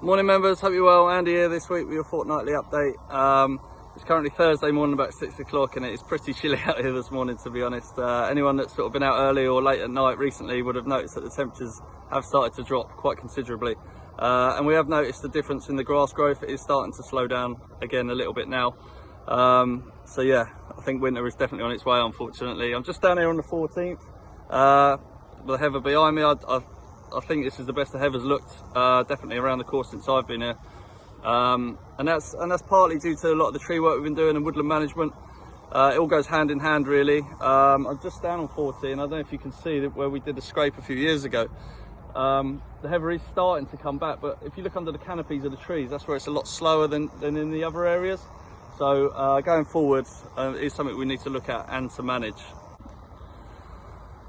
Morning members, hope you're well. Andy here this week with your fortnightly update. It's currently Thursday morning about 6 o'clock and it is pretty chilly out here this morning, to be honest. Anyone that's sort of been out early or late at night recently would have noticed that the temperatures have started to drop quite considerably. And we have noticed the difference in the grass growth. It is starting to slow down again a little bit now. So yeah, I think winter is definitely on its way, unfortunately. I'm just down here on the 14th. The heather behind me, I think this is the best the heather's looked, definitely around the course since I've been here. And that's partly due to a lot of the tree work we've been doing and woodland management. It all goes hand in hand, really. I'm just down on 14. I don't know if you can see that where we did a scrape a few years ago. The heather is starting to come back, but if you look under the canopies of the trees, that's where it's a lot slower than in the other areas. So going forward is something we need to look at and to manage.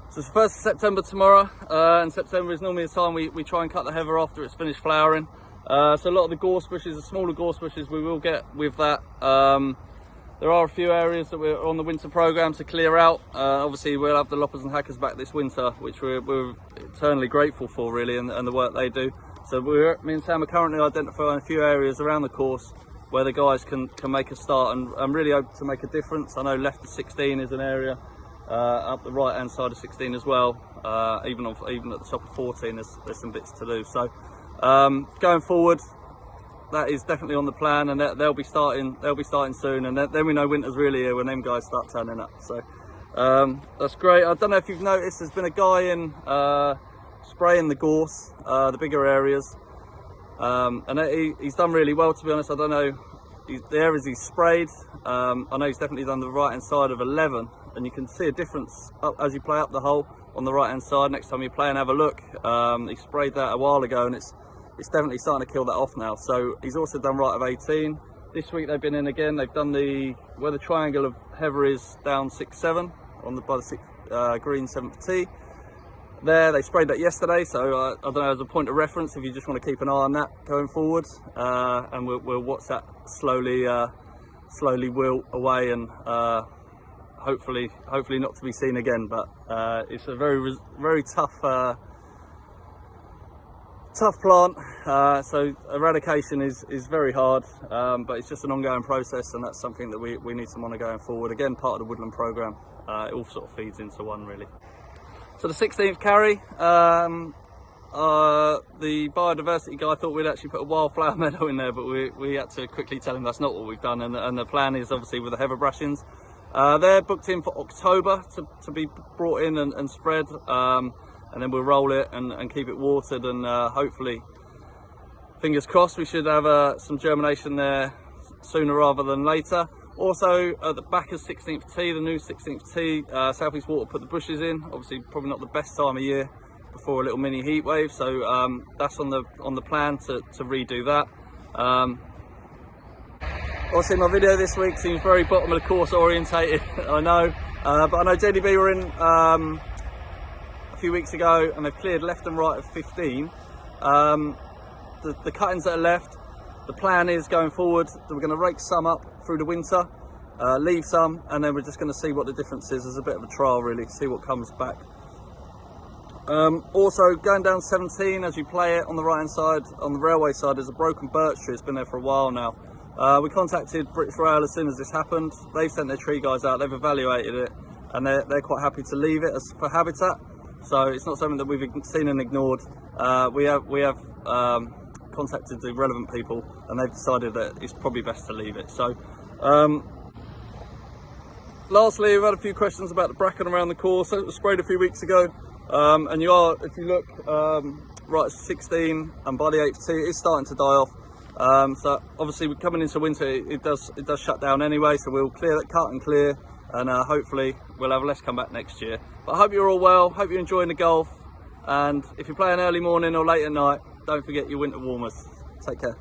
So it's the 1st of September tomorrow, and September is normally the time we try and cut the heather after it's finished flowering. So a lot of the gorse bushes, the smaller gorse bushes, we will get with that. There are a few areas that we're on the winter programme to clear out. Obviously we'll have the loppers and hackers back this winter, which we're eternally grateful for, really, and the work they do. So me and Sam are currently identifying a few areas around the course where the guys can make a start and really hope to make a difference. I know left of 16 is an area. Up the right hand side of 16 as well, even at the top of 14 there's some bits to do. So going forward, that is definitely on the plan, and they'll be starting soon, and then we know winter's really here when them guys start turning up. So that's great. I don't know if you've noticed, there's been a guy in spraying the gorse, the bigger areas, and he's done really well, to be honest. I don't know the areas he's sprayed. I know he's definitely done the right hand side of 11, and you can see a difference as you play up the hole on the right hand side. Next time you play and have a look, he sprayed that a while ago, and it's definitely starting to kill that off now. So he's also done right of 18. This week they've been in again. They've done where the triangle of heather is down 6-7 by the green 7th tee. There, they sprayed that yesterday, so I don't know, as a point of reference, if you just want to keep an eye on that going forward, and we'll watch that slowly wilt away, and hopefully not to be seen again. But it's a very tough plant, so eradication is very hard, but it's just an ongoing process, and that's something that we need to monitor going forward. Again, part of the woodland programme. It all sort of feeds into one, really. So the 16th carry, the biodiversity guy thought we'd actually put a wildflower meadow in there, but we had to quickly tell him that's not what we've done, and the plan is obviously with the heather brushings. They're booked in for October to be brought in and spread, and then we'll roll it and keep it watered, and hopefully, fingers crossed, we should have some germination there sooner rather than later. Also, at the back of 16th tee, the new 16th tee, South East Water put the bushes in. Obviously, probably not the best time of year before a little mini heat wave, so that's on the plan to redo that. Obviously, my video this week seems very bottom of the course orientated, I know, but I know JDB were in a few weeks ago, and they've cleared left and right of 15. The cuttings that are left, the plan is going forward that we're going to rake some up through the winter, leave some, and then we're just going to see what the difference is as a bit of a trial, really, see what comes back. Also, going down 17, as you play it on the right hand side, on the railway side, there's a broken birch tree. It's been there for a while now. We contacted British Rail as soon as this happened. They've sent their tree guys out, they've evaluated it, and they're quite happy to leave it for habitat. So it's not something that we've seen and ignored. We have contacted the relevant people, and they've decided that it's probably best to leave it. So lastly, we've had a few questions about the bracken around the course. It was sprayed a few weeks ago, and if you look right at 16 and by the 8th tee, it is starting to die off. So obviously we're coming into winter, it does shut down anyway, so we'll clear that, cut and clear, and hopefully we'll have less come back next year. But I hope you're all well, hope you're enjoying the golf, and if you're playing early morning or late at night, don't forget your winter warmers. Take care.